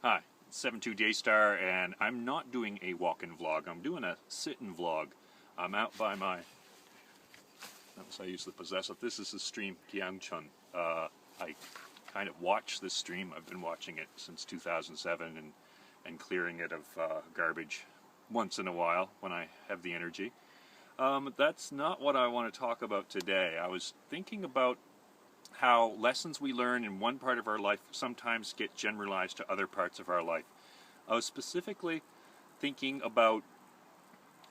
Hi, 72 Daystar, and I'm not doing a walk-in vlog. I'm doing a sit-in vlog. I'm out by my. I use the possessive. This is the stream Gyeongchun. I kind of watch this stream. I've been watching it since 2007 and clearing it of garbage once in a while when I have the energy. That's not what I want to talk about today. I was thinking about how lessons we learn in one part of our life sometimes get generalized to other parts of our life. I was specifically thinking about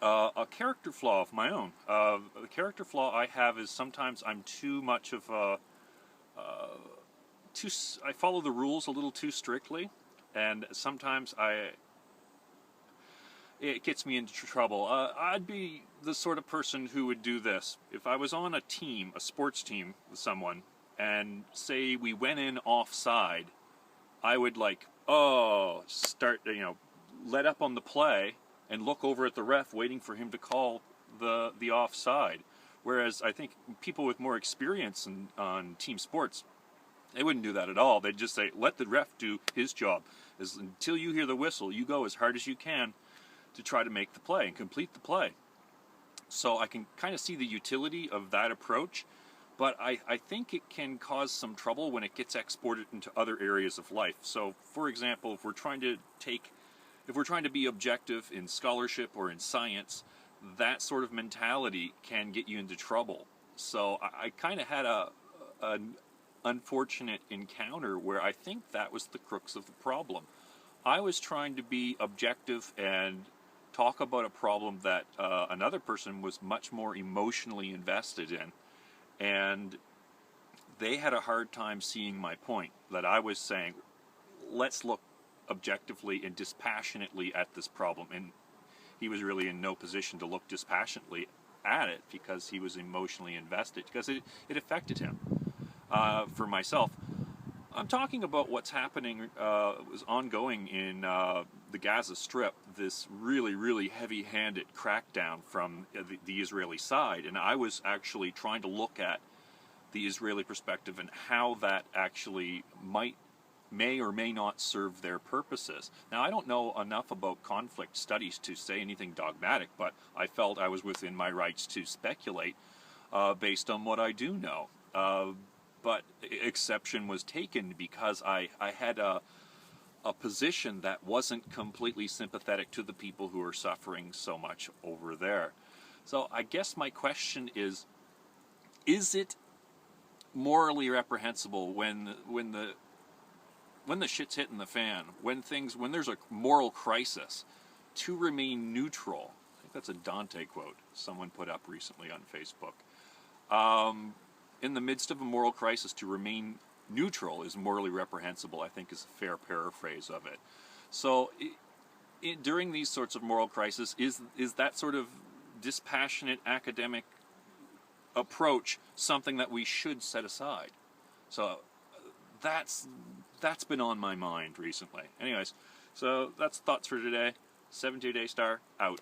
a character flaw of my own. The character flaw I have is sometimes I'm too much of a I follow the rules a little too strictly, and sometimes it gets me into trouble. I'd be the sort of person who would do this. If I was on a team, a sports team with someone, and say we went in offside, I would start, let up on the play and look over at the ref waiting for him to call the offside. Whereas I think people with more experience on team sports, they wouldn't do that at all. They'd just say, let the ref do his job. Until you hear the whistle, you go as hard as you can to try to make the play and complete the play. So I can kind of see the utility of that approach, but I think it can cause some trouble when it gets exported into other areas of life. So, for example, if we're trying to be objective in scholarship or in science, that sort of mentality can get you into trouble. So I kind of had an unfortunate encounter where I think that was the crux of the problem. I was trying to be objective and talk about a problem that another person was much more emotionally invested in, and they had a hard time seeing my point, that I was saying, let's look objectively and dispassionately at this problem. And he was really in no position to look dispassionately at it because he was emotionally invested, because it affected him. For myself, I'm talking about what's happening, was ongoing in the Gaza Strip, this really, really heavy-handed crackdown from the Israeli side, and I was actually trying to look at the Israeli perspective and how that actually may or may not serve their purposes. Now, I don't know enough about conflict studies to say anything dogmatic, but I felt I was within my rights to speculate based on what I do know. But exception was taken because I had a position that wasn't completely sympathetic to the people who are suffering so much over there. So I guess my question is it morally reprehensible when the shit's hitting the fan, when there's a moral crisis, to remain neutral? I think that's a Dante quote someone put up recently on Facebook. In the midst of a moral crisis, to remain neutral is morally reprehensible, I think, is a fair paraphrase of it. So during these sorts of moral crises, is that sort of dispassionate academic approach something that we should set aside? So that's been on my mind recently. Anyways, so that's thoughts for today. 72 Daystar, out.